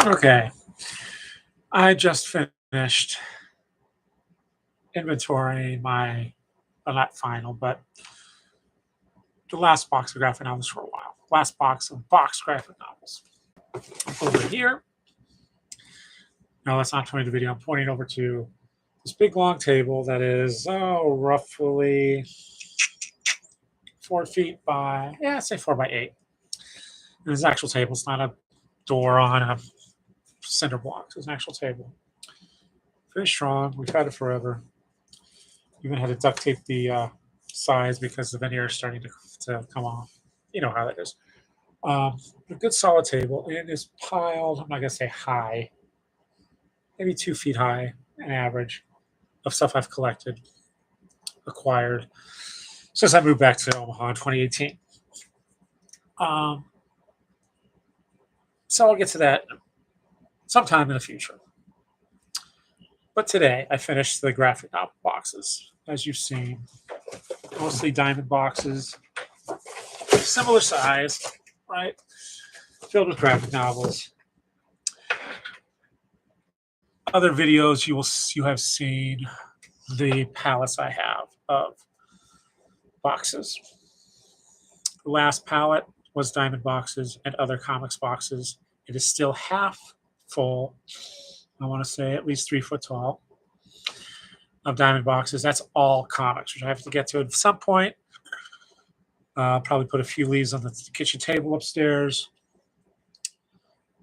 Okay, I just finished inventorying my, well, not final, but the last box of graphic novels for a while. Last box of box graphic novels. Over here. No, that's not pointing to the video. I'm pointing over to this big long table that is, roughly 4 feet by, yeah, say 4 by 8. And it's an actual table. It's not a door on a cinder block. It's an actual table. Very strong. We've had it forever. Even had to duct tape the sides because the veneer is starting to come off. You know how that is. A good solid table. It is piled, I'm not going to say high, maybe 2 feet high, an average of stuff I've collected, acquired since I moved back to Omaha in 2018. So I'll get to that sometime in the future. But today I finished the graphic novel boxes, as you've seen, mostly diamond boxes, similar size, right? Filled with graphic novels. Other videos you have seen the pallets I have of boxes. The last pallet was diamond boxes and other comics boxes. It is still half full. I want to say at least 3 foot tall of diamond boxes. That's all comics, which I have to get to at some point. Probably put a few leaves on the kitchen table upstairs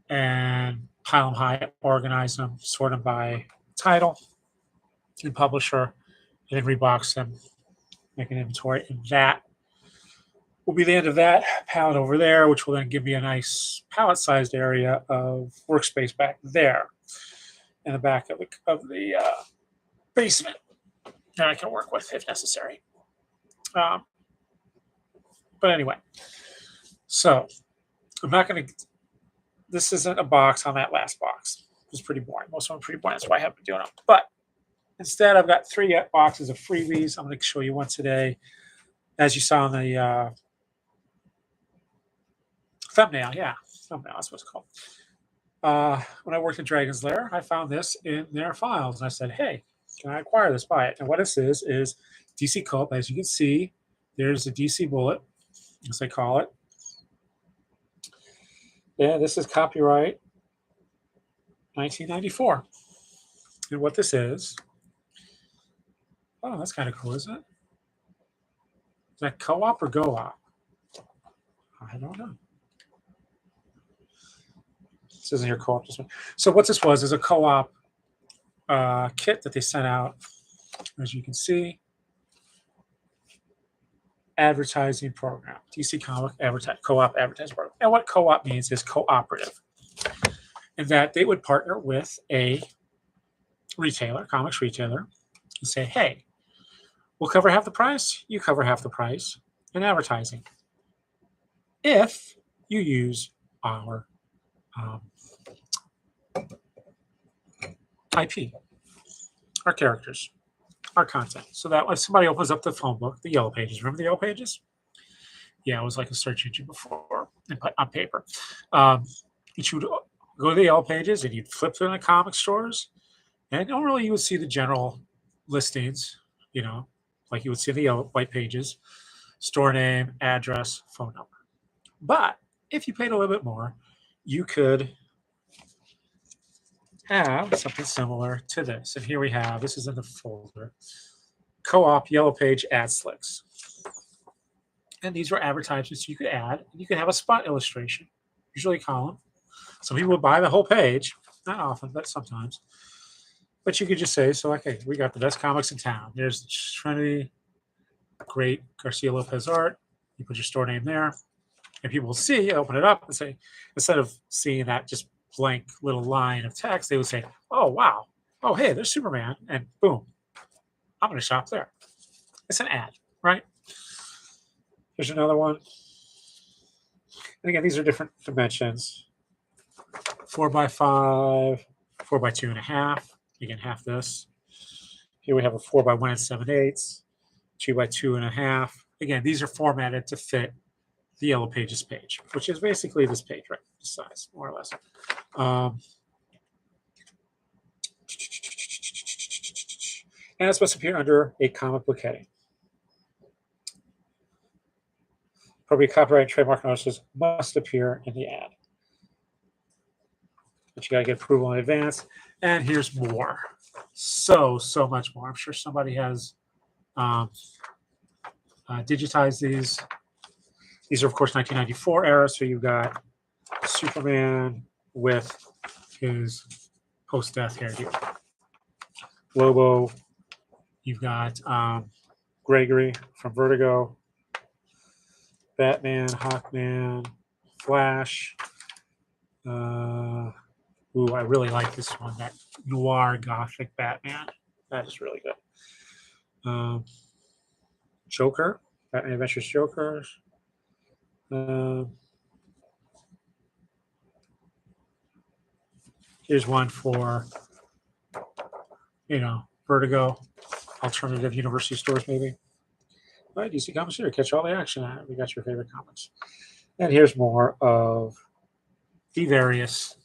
and pile them high, organize them, sort them by title and publisher, and then rebox them, make an inventory. And that will be the end of that pallet over there, which will then give me a nice pallet-sized area of workspace back there in the back of the basement that I can work with if necessary. But anyway, so I'm not going to. This isn't a box on that last box. It was pretty boring. Most of them are pretty boring. That's why I haven't been doing them. But instead, I've got 3 boxes of freebies. I'm going to show you one today. As you saw in the thumbnail. Yeah, thumbnail. That's what it's called. When I worked at Dragon's Lair, I found this in their files. And I said, hey, can I acquire this? Buy it. And what this is DC Co-op. As you can see, there's a DC bullet, as they call it. Yeah, this is copyright 1994. And what this is, oh, that's kind of cool, isn't it? Is that co-op or go-op? I don't know. This isn't your co-op. This one. So what this was is a co-op kit that they sent out, as you can see. Advertising program, DC Comic Co-op advertising program. And what co-op means is cooperative. And that they would partner with a retailer, comics retailer, and say, hey, we'll cover half the price, you cover half the price in advertising if you use our IP, our characters, our content. So that when somebody opens up the phone book, the yellow pages, remember the yellow pages? Yeah, it was like a search engine before on paper. You would go to the yellow pages and you'd flip through the comic stores, and normally you would see the general listings, like you would see the yellow white pages, store name, address, phone number. But if you paid a little bit more, you could have something similar to this. And here we have, this is in the folder, co-op yellow page ad slicks. And these were advertisements you could add. You could have a spot illustration, usually a column. Some people would buy the whole page, not often, but sometimes. But you could just say, so, okay, we got the best comics in town. There's Trinity, great Garcia Lopez art. You put your store name there. And people will see, open it up and say, instead of seeing that just blank little line of text, they would say, oh, wow. Oh, hey, there's Superman. And boom, I'm going to shop there. It's an ad, right? There's another one. And again, these are different dimensions. 4x5, 4x2.5. Again, half this. Here we have a 4x1 7/8, 2x2.5. Again, these are formatted to fit the Yellow Pages page, which is basically this page, right? This size, more or less. And it's supposed to appear under a comic book heading. Appropriate copyright and trademark notices must appear in the ad. But you got to get approval in advance. And here's more. So much more. I'm sure somebody has digitized these. These are, of course, 1994 era. So you've got Superman with his post-death hairdo. Lobo. You've got Gregory from Vertigo. Batman, Hawkman, Flash. Ooh, I really like this one, that noir gothic Batman. That is really good. Joker, Batman Adventures Joker. Here's one for, Vertigo, alternative university stores, maybe. All right, DC Comics here. Catch all the action on it. We got your favorite comics. And here's more of the various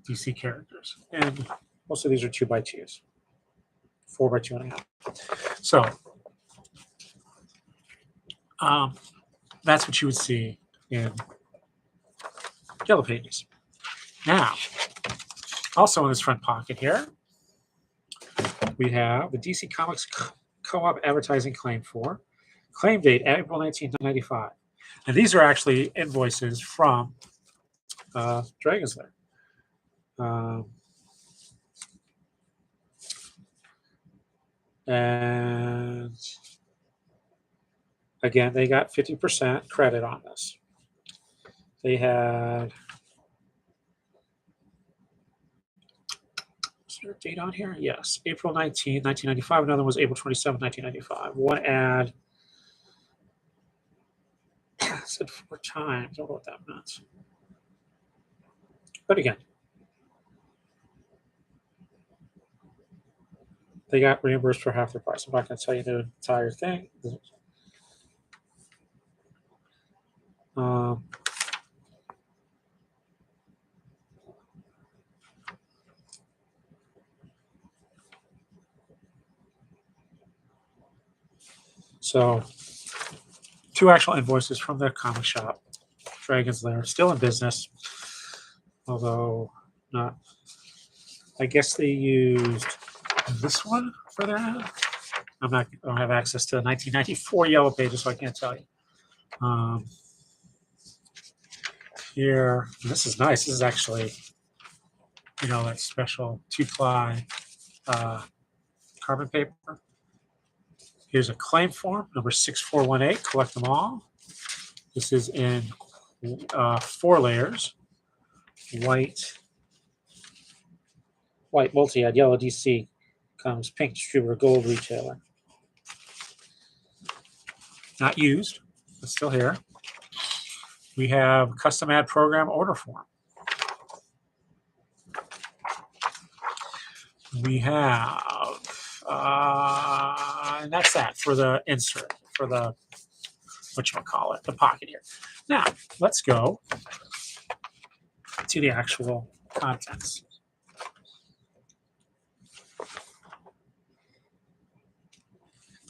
DC characters. And most of these are 2x2s, 4x2.5. So that's what you would see in Yellow Pages. Now, also in this front pocket here, we have the DC Comics Co-op advertising claim for. Claim date, April 1995. And these are actually invoices from Dragon's Lair. And again, they got 50% credit on this. They had, is there a date on here? Yes, April 19, 1995. Another one was April 27, 1995. One ad said 4 times. I don't know what that meant. But again, they got reimbursed for half the price. I'm not going to tell you the entire thing. So 2 actual invoices from their comic shop, Dragon's Lair, still in business, although not. I guess they used this one for their ad. I don't have access to the 1994 Yellow Pages, so I can't tell you. Here, this is nice. This is actually, that special 2-ply carbon paper. Here's a claim form, number 6418. Collect them all. This is in 4 layers. White multi-ad, yellow DC comes, pink distributor, gold retailer. Not used, but still here. We have custom ad program order form. We have, and that's that for the insert, for the, whatchamacallit, the pocket here. Now, let's go to the actual contents.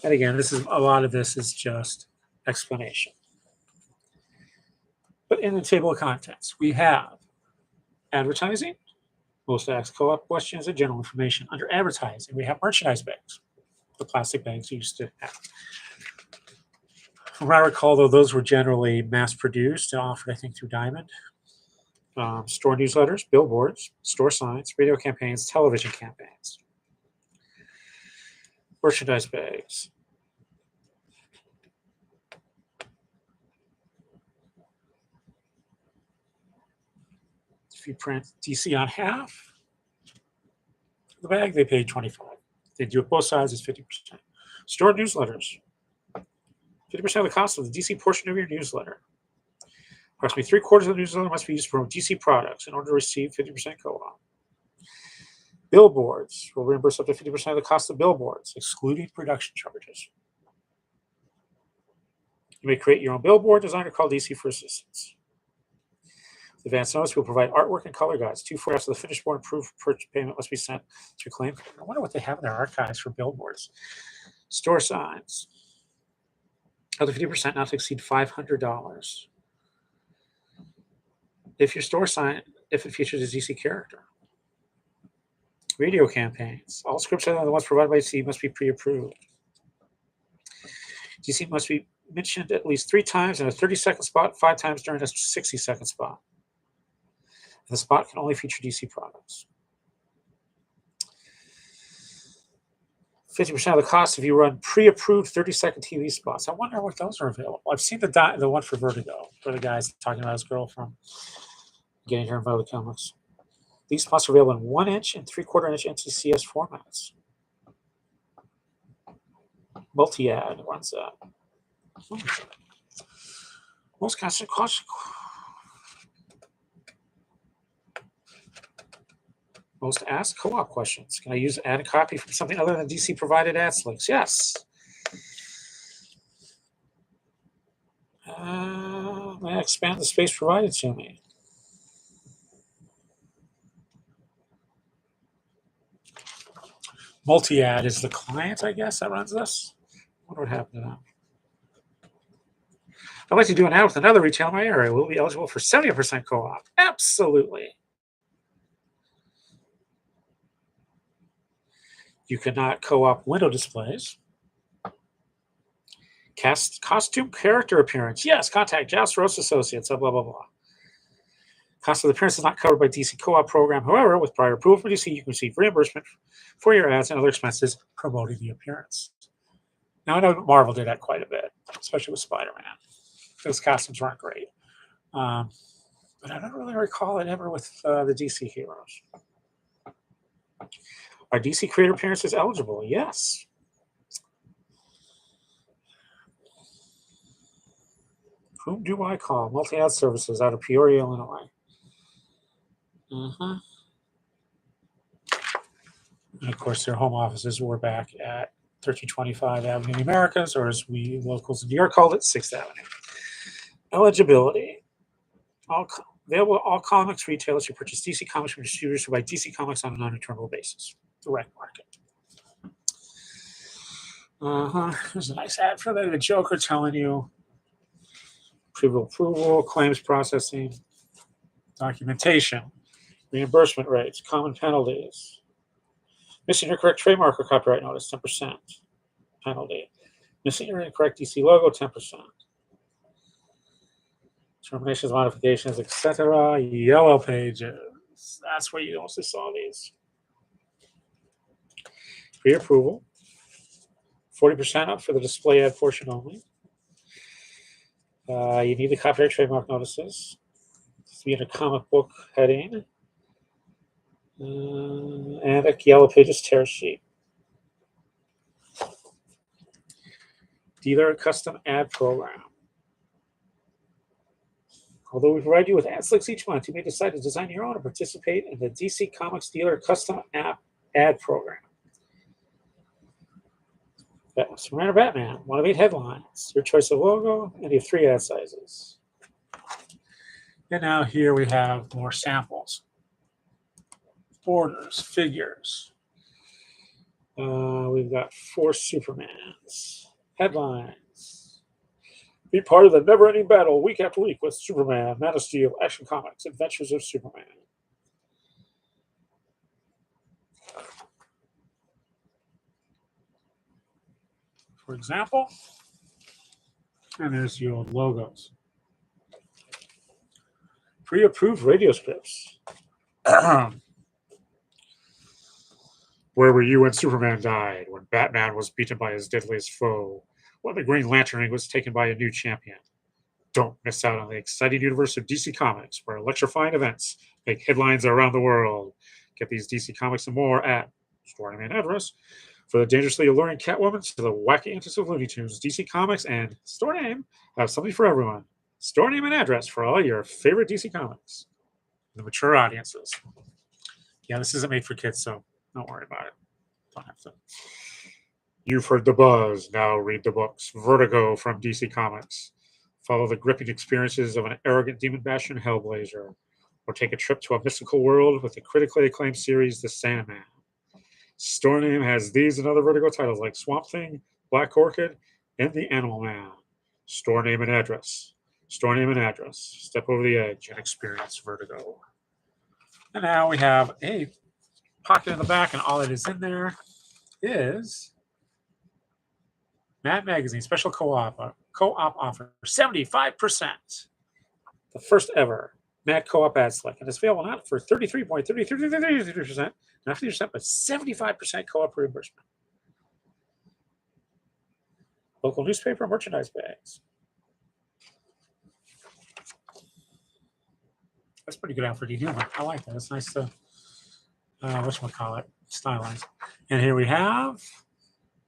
And again, a lot of this is just explanation. But in the table of contents, we have advertising, most asked co-op questions, and general information. Under advertising, we have merchandise bags, the plastic bags you used to have. From what I recall, though, those were generally mass-produced and offered, I think, through Diamond. Store newsletters, billboards, store signs, radio campaigns, television campaigns. Merchandise bags. If you print DC on half the bag, they pay $25. They do it both sides, it's 50%. Store newsletters. 50% of the cost of the DC portion of your newsletter. Approximately 3/4 of the newsletter must be used to promote DC products in order to receive 50% co-op. Billboards will reimburse up to 50% of the cost of billboards, excluding production charges. You may create your own billboard design or call DC for assistance. With advance notice, we'll provide artwork and color guides. 2 photographs of the finished board and proof purchase payment must be sent to claim. I wonder what they have in their archives for billboards. Store signs. Up to 50% not to exceed $500. If your store sign, if it features a DC character. Radio campaigns. All scripts other than the ones provided by DC must be pre-approved. DC must be mentioned at least 3 times in a 30-second spot, 5 times during a 60-second spot. And the spot can only feature DC products. 50% of the cost if you run pre-approved 30-second TV spots. I wonder what those are available. I've seen the one for Vertigo, where the guy's talking about his girl from getting her involved with comics. These spots are available in 1-inch and 3/4-inch NTCS formats. Multi-ad runs that. Most constant cost. Most asked co-op questions. Can I use add a copy from something other than DC provided ad links? Yes. May I expand the space provided to me? Multi-ad is the client, I guess, that runs this. I wonder what happened to that. I'd like to do an ad with another retailer in my area. Will be eligible for 70% co-op? Absolutely. You cannot co-op window displays. Costume character appearance. Yes, contact Joust Roast Associates, blah, blah, blah. Cost of the appearance is not covered by DC co-op program. However, with prior approval from DC, you can receive reimbursement for your ads and other expenses promoting the appearance. Now, I know Marvel did that quite a bit, especially with Spider-Man. Those costumes weren't great. But I don't really recall it ever with the DC heroes. Are DC creator appearances eligible? Yes. Whom do I call? Multi-ad services out of Peoria, Illinois. And of course, their home offices were back at 1325 Avenue of the Americas, or as we locals in New York called it, 6th Avenue. Eligibility. Available to all comics retailers who purchase DC Comics from distributors who buy DC Comics on a non-returnable basis. Direct market. There's a nice ad for that. The Joker telling you approval, claims processing, documentation, reimbursement rates, common penalties. Missing your correct trademark or copyright notice, 10% penalty. Missing your incorrect DC logo, 10%. Terminations, modifications, etc. Yellow pages. That's where you also saw these. Pre-approval. 40% up for the display ad portion only. You need the copyright trademark notices. It's be in a comic book heading. And a yellow pages tear sheet. Dealer custom ad program. Although we provide you with ad slicks each month, you may decide to design your own and participate in the DC Comics Dealer Custom App Ad Program. Superman or Batman, 1 of 8 headlines, your choice of logo, and you have 3 ad sizes. And now here we have more samples. Borders, figures. We've got 4 Supermans. Headlines. Be part of the never-ending battle week after week with Superman, Man of Steel, Action Comics, Adventures of Superman. For example, and there's your logos. Pre-approved radio scripts. Where were you when Superman died? When Batman was beaten by his deadliest foe? When the Green Lantern ring was taken by a new champion? Don't miss out on the exciting universe of DC Comics, where electrifying events make headlines around the world. Get these DC Comics and more at store name and address. For the dangerously alluring Catwoman to the wacky antics of Looney Tunes, DC Comics and store name have something for everyone. Store name and address for all your favorite DC Comics. The mature audiences. Yeah, this isn't made for kids, so don't worry about it. Don't have to. You've heard the buzz, now read the books. Vertigo from DC Comics. Follow the gripping experiences of an arrogant demon bastion Hellblazer, or take a trip to a mystical world with the critically acclaimed series The Sandman. Store Name has these and other Vertigo titles like Swamp Thing, Black Orchid, and The Animal Man. Store name and address. Store name and address. Step over the edge and experience Vertigo. And now we have a pocket in the back, and all that is in there is Mad Magazine Special Co-op offer 75%. The first ever Mad Co-op ad select, and it's available not for 33.33%, not 50%, but 75% co-op reimbursement. Local newspaper merchandise bags. That's pretty good out for denouement. I like that. It's nice to whatchamacallit, stylize. And here we have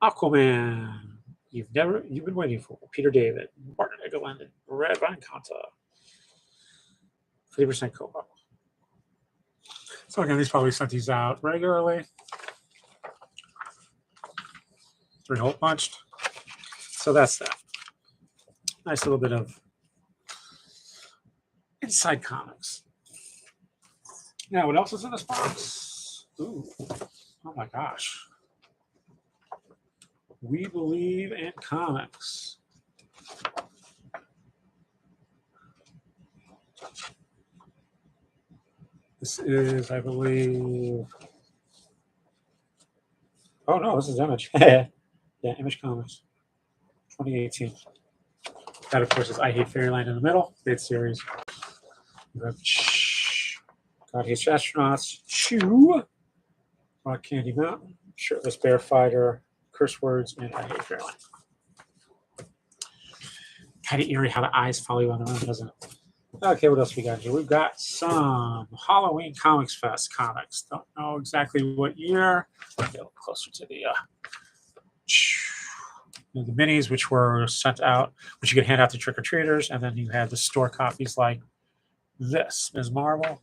Aquaman. You've been waiting for. Peter David, Martin Egerland, and Red Vine Conta. 50% co-op. So again, these probably sent these out regularly. 3-hole punched. So that's that. Nice little bit of inside comics. Now, what else is in this box? Ooh, oh my gosh. We Believe in Comics. This is, I believe. Oh no, this is Image. Yeah, Image Comics, 2018. That, of course, is I Hate Fairyland in the middle. Great series. God Hates Astronauts. Chew. Rock Candy Mountain. Shirtless Bear Fighter. Curse Words, and I Hate Fairyland. Kind of eerie how the eyes follow you on the run, doesn't it? Okay, what else we got here? We've got some Halloween Comics Fest comics. Don't know exactly what year. Get a little closer to the minis, which were sent out, which you could hand out to trick-or-treaters, and then you had the store copies like this. Ms. Marvel,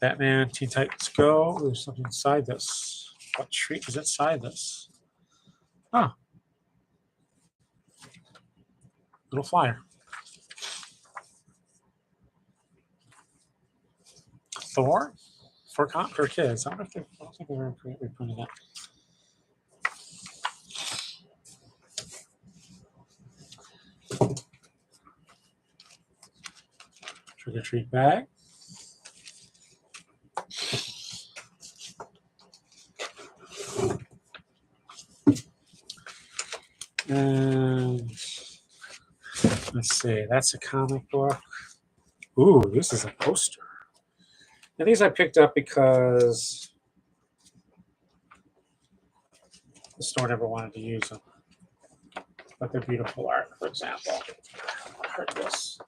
Batman, Teen Titans Go. There's something inside this. What treat is inside this? Oh. Little flyer. Thor for kids. I don't think they've ever reprinted that. Trick or treat bag. And let's see, that's a comic book. Ooh, this is a poster. And these I picked up because the store never wanted to use them. But they're beautiful art, for example. I heard this.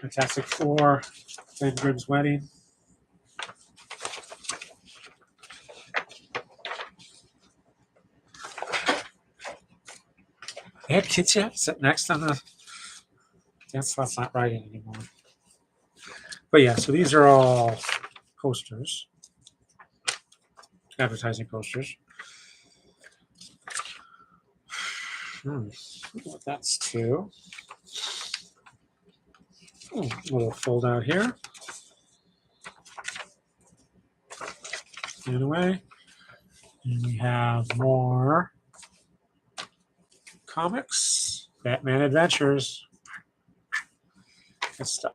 Fantastic Four, Ben Grimm's Wedding. They had kids yet? Sit next on the. That's not writing anymore. But yeah, so these are all posters, advertising posters. What that's to. A little fold out here. And away. And we have more comics, Batman Adventures. Good stuff.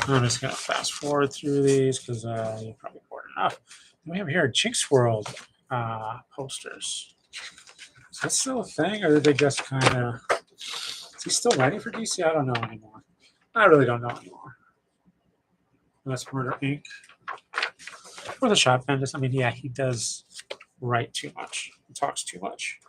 I'm just going to fast forward through these because you're probably bored enough. We have here Jinx World posters. Is that still a thing, or did they just kind of? Is he still writing for DC? I don't know anymore. I really don't know anymore. That's Murder Inc. Or the Shot Bandits. I mean, yeah, he does write too much. He talks too much.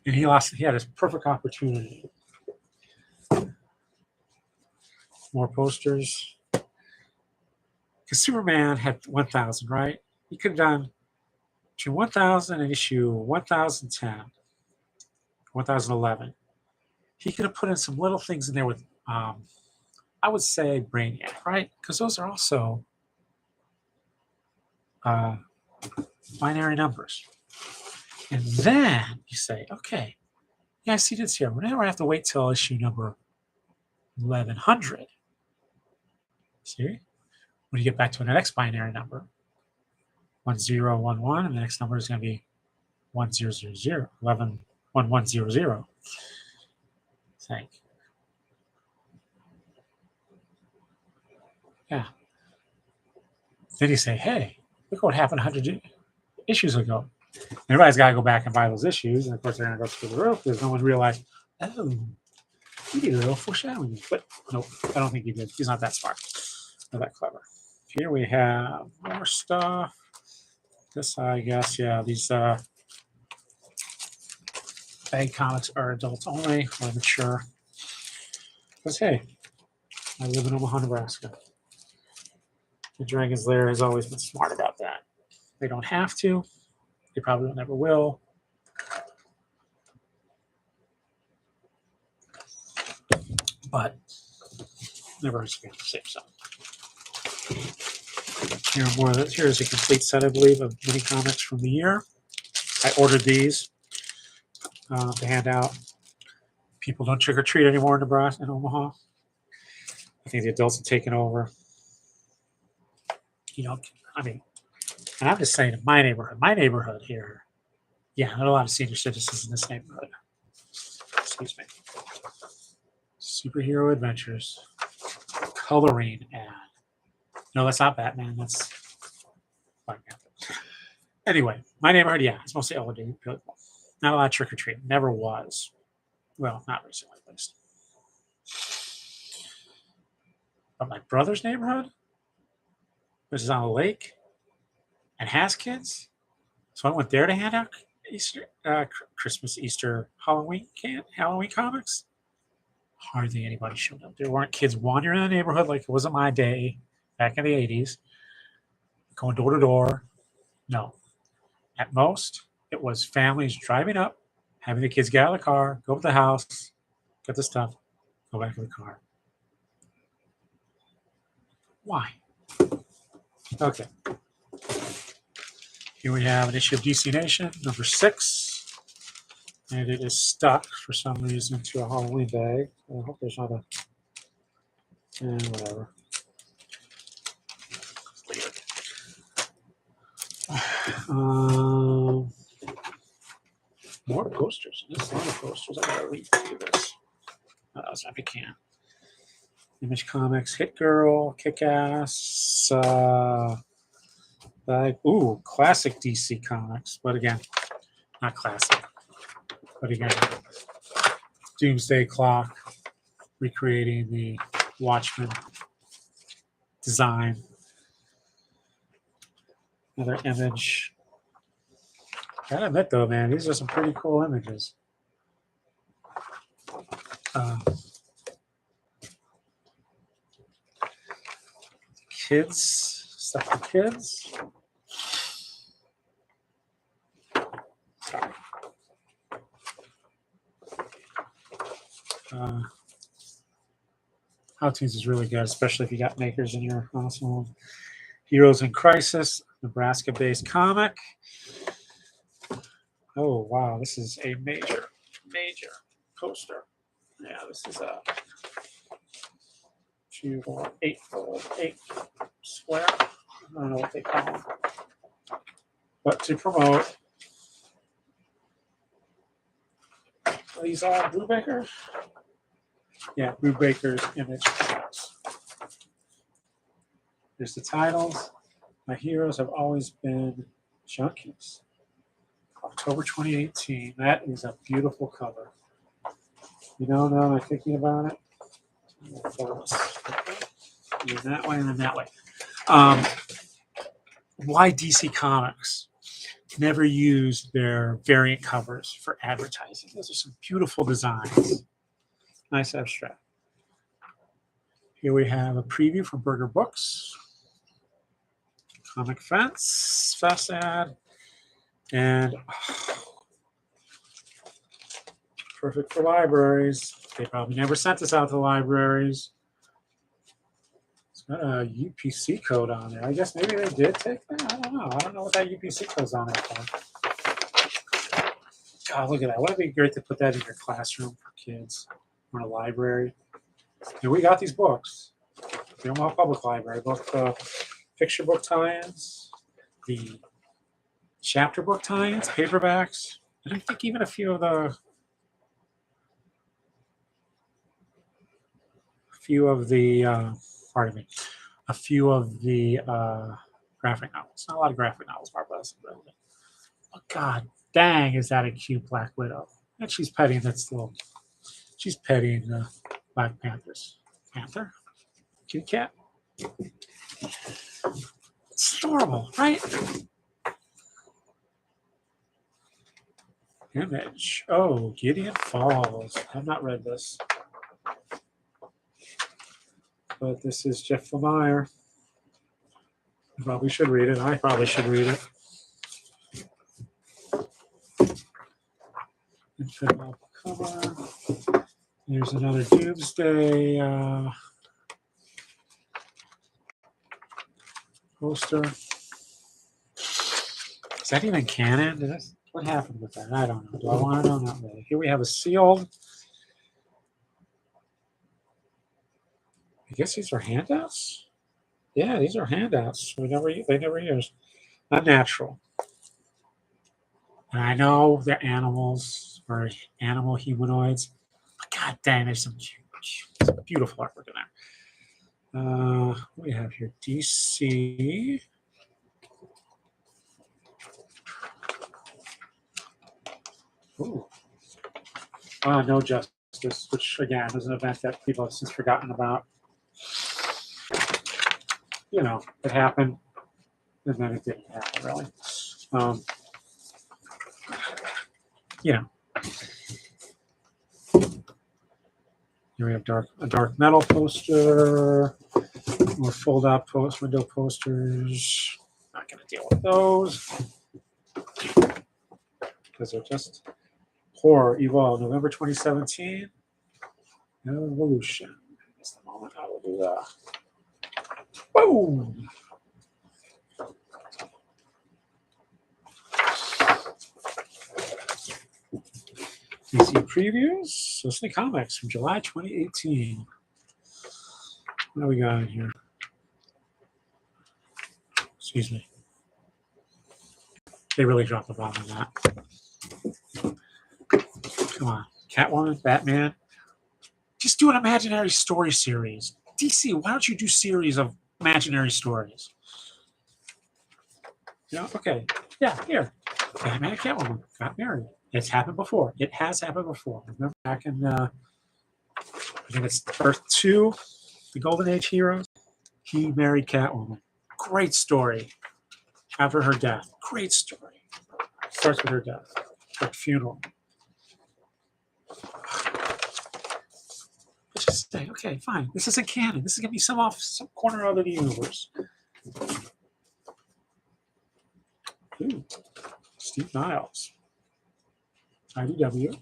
And he had his perfect opportunity. More posters. Because Superman had 1,000, right? He could have done issue 1000 and issue 1010, 1011. He could have put in some little things in there with, I would say, Brainiac, right? Because those are also binary numbers. And then you say, okay, yeah, I see this here. Whenever I have to wait till issue number 1100, see? When you get back to the next binary number, 1011, and the next number is going to be 1000, 1100. Think. Yeah. Then you say, hey, look what happened 100 issues ago. Everybody's got to go back and buy those issues. And of course, they're going to go through the roof because no one realized, oh, he did a little foreshadowing. But nope, I don't think he did. He's not that smart or that clever. Here we have more stuff. This, I guess, yeah, these bag comics are adults only or mature. Because, hey, I live in Omaha, Nebraska. The Dragon's Lair has always been smart about that. They don't have to. They probably never will. But never hurts to say so. Here's a complete set, I believe, of mini comics from the year. I ordered these to hand out. People don't trick or treat anymore in Nebraska and Omaha. I think the adults have taken over. You know, I mean, and I'm just saying, in my neighborhood here, yeah, there are a lot of senior citizens in this neighborhood. Excuse me. Superhero Adventures, coloring ad. No, that's not Batman. That's Black Panther. Anyway, my neighborhood, yeah, it's mostly elderly people. Not a lot of trick or treat. Never was. Well, not recently, at least. But my brother's neighborhood, which is on a lake, and has kids, so I went there to hand out Easter, Christmas, Easter, Halloween comics. Hardly anybody showed up. There weren't kids wandering in the neighborhood like it wasn't my day back in the 80s, going door to door. No. At most, it was families driving up, having the kids get out of the car, go to the house, get the stuff, go back to the car. Why? Okay. Here we have an issue of DC Nation, number 6. And it is stuck for some reason to a Halloween bag. I hope there's not a... whatever. More posters. There's a lot of posters. I gotta read through this. If I can. Image Comics, Hit Girl, Kick Ass, classic DC Comics, but again, not classic. But again, Doomsday Clock, recreating the Watchmen design. Another image. Gotta admit though, man, these are some pretty cool images. Kids, stuff for kids. Sorry. How-Toons is really good, especially if you got makers in your household. Heroes in Crisis, Nebraska-based comic. Oh, wow, this is a major poster. Yeah, this is a 2 or 8 square. I don't know what they call them. But to promote, these are Brubaker? Yeah, Brubaker's image comics. There's the titles. My heroes have always been junkies. October 2018. That is a beautiful cover. You know, now I'm thinking about it. And that way and then that way. Why DC Comics never used their variant covers for advertising? Those are some beautiful designs. Nice abstract. Here we have a preview from Burger Books. Comic Fence, Fast Ad. And perfect for libraries. They probably never sent us out to libraries. It's got a UPC code on there. I guess maybe they did take that. I don't know. I don't know what that UPC code's on there for. God, look at that. Wouldn't it be great to put that in your classroom for kids or in a library? And we got these books. The Omaha Public Library book, the picture book tie-ins, the chapter book tie-ins, paperbacks, and I think even a few of the pardon me, a few of the graphic novels. Not a lot of graphic novels, Barbara. Oh God, dang, is that a cute Black Widow? And she's petting she's petting Black Panthers. Panther? Cute cat? It's adorable, right? Image. Oh, Gideon Falls. I've not read this. But this is Jeff Lemire. You probably should read it. I probably should read it. Infant cover. There's another Doomsday poster. Is that even canon? What happened with that? I don't know. Do I want to know? Not really. Here we have a sealed. I guess these are handouts. Yeah, these are handouts. They never use. Not natural. And I know they're animals or animal humanoids. But God dang, there's some beautiful artwork in there. What do we have here? DC. Ooh. No Justice, which again is an event that people have since forgotten about. You know, it happened, and then it didn't happen really. You know, here we have a dark metal poster, more fold-out window posters. Not going to deal with those because they're just Horror Evolve, November 2017. Evolution. That's the moment I will do that. Boom! DC previews, Disney Comics from July 2018. What do we got in here? Excuse me. They really dropped the ball on that. Come on. Catwoman, Batman. Just do an imaginary story series. DC, why don't you do series of imaginary stories? You know, okay. Yeah, here. Batman and Catwoman got married. It's happened before. It has happened before. Remember back in, I think it's Earth 2, the Golden Age Heroes? He married Catwoman. Great story. After her death. Great story. Starts with her death. Her funeral. Just say, okay, fine. This isn't canon. This is going to be some corner of the universe. Ooh. Steve Niles. IDW.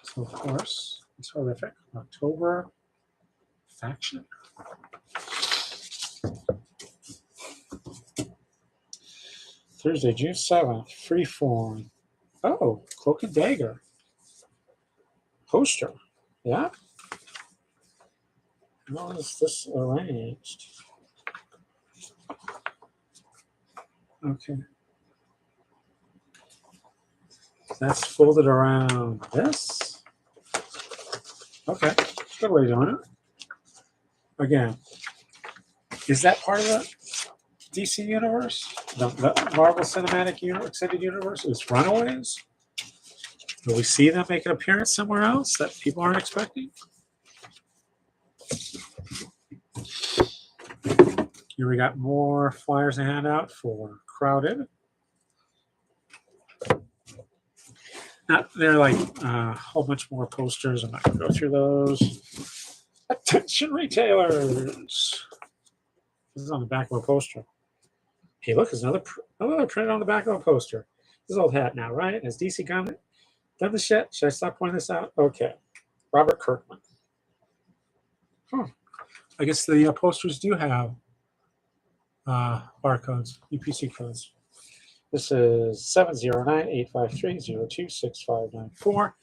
So, of course, it's horrific. October. Faction. Thursday, June 7th. Freeform. Oh, Cloak and Dagger. Poster. Yeah? How is this arranged? Okay. That's folded around this. Okay. Good way of doing it. Again, is that part of the DC universe? The Marvel Cinematic Extended Universe is Runaways? Will we see them make an appearance somewhere else that people aren't expecting? Here we got more flyers to hand out for Crowded. Now, they're like a whole bunch more posters. I'm not going to go through those. Attention retailers. This is on the back of a poster. Hey, look, there's another print on the back of a poster. This old hat now, right? Has DC done this yet? Should I stop pointing this out? Okay. Robert Kirkman. I guess the posters do have barcodes, UPC codes. This is 709-853-026594.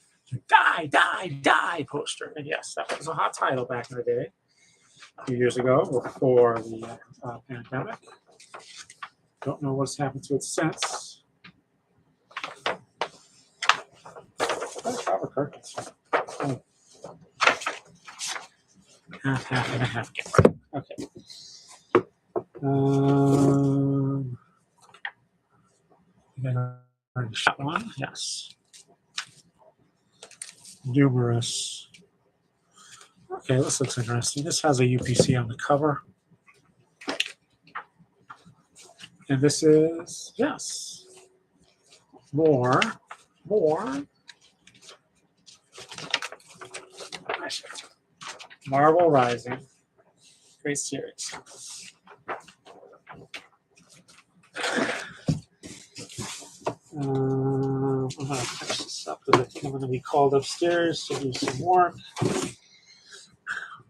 Die, die, die poster. And yes, that was a hot title back in the day, a few years ago, before the pandemic. Don't know what's happened to it since. That's Robert Kirkman's. Oh. Half and a half. Okay. Shot one, yes. Numerous. Okay, this looks interesting. This has a UPC on the cover. And this is, yes, more. Marvel Rising. Great series. I'm going to finish this up because I think I'm going to be called upstairs to do some work.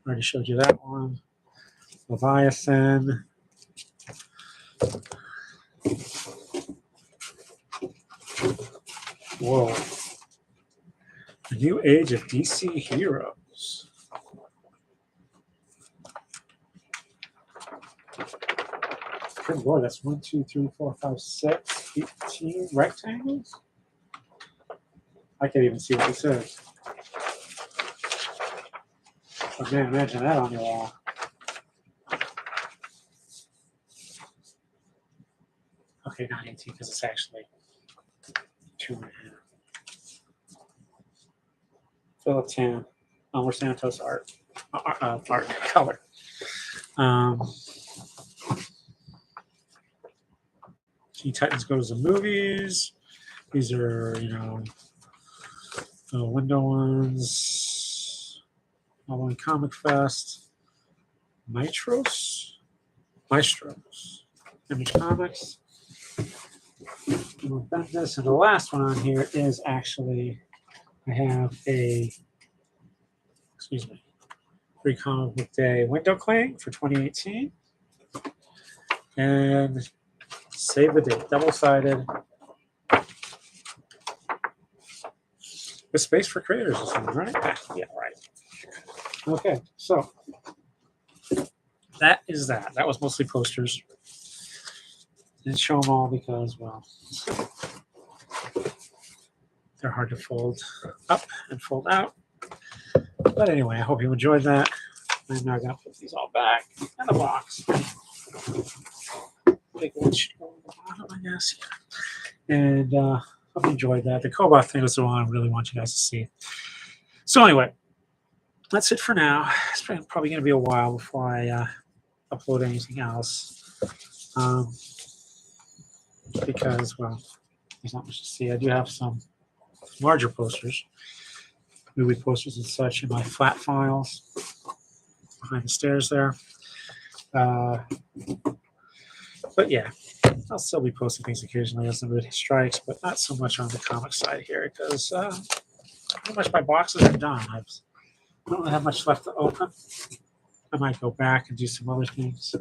Already showed you that one. Leviathan. Whoa. The New Age of DC Heroes. Good Lord, that's 1, 2, 3, 4, 5, 6, 18 rectangles? I can't even see what this is. Oh man, imagine that on your wall. Okay, not 18 because it's actually 2.5. Philip Tan, Elmer Santos art color. Teen Titans Go to the Movies. These are, the window ones. Halloween Comic Fest. Maestros. Image Comics. And the last one on here is actually, I have Free Comic Book Day window cling for 2018. And save the date, double-sided. With space for creators or something, right? Yeah, right. Okay, so that is that. That was mostly posters. Didn't show them all because, well, they're hard to fold up and fold out. But anyway, I hope you enjoyed that. I'm now going to put these all back in the box. Take one should go on the bottom, I guess. Yeah. And hope you enjoyed that. The Cobot thing was the one I really want you guys to see. So anyway, that's it for now. It's probably going to be a while before I upload anything else. Because, well, there's not much to see. I do have some larger posters, movie posters and such in my flat files behind the stairs there. But yeah, I'll still be posting things occasionally as the mood strikes, but not so much on the comic side here because pretty much my boxes are done. I don't really have much left to open. I might go back and do some other things.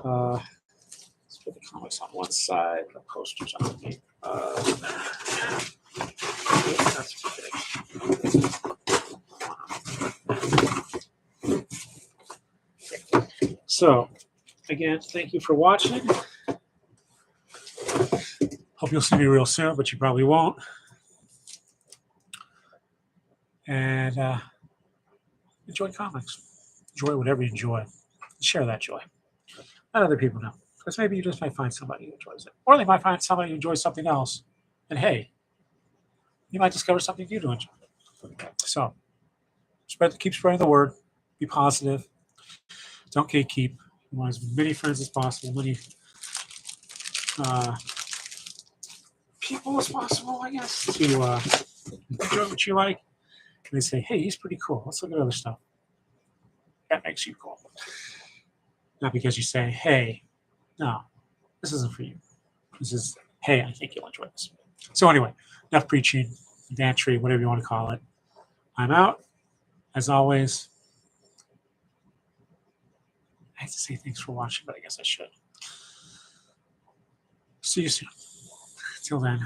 Let's put the comics on one side, the posters on the other. That's too big. So, again, thank you for watching. Hope you'll see me real soon, but you probably won't. And enjoy comics. Enjoy whatever you enjoy. Share that joy. Let other people know. Because maybe you just might find somebody who enjoys it. Or they might find somebody who enjoys something else. And hey, you might discover something you do enjoy. So, keep spreading the word. Be positive. Don't gatekeep. You want as many friends as possible, many people as possible, I guess, to enjoy what you like. And they say, hey, he's pretty cool. Let's look at other stuff. That makes you cool. Not because you say, hey, no, this isn't for you. This is hey, I think you'll enjoy this. So anyway, enough preaching, dantry, whatever you want to call it. I'm out. As always, I hate to say thanks for watching, but I guess I should. See you soon. Till then.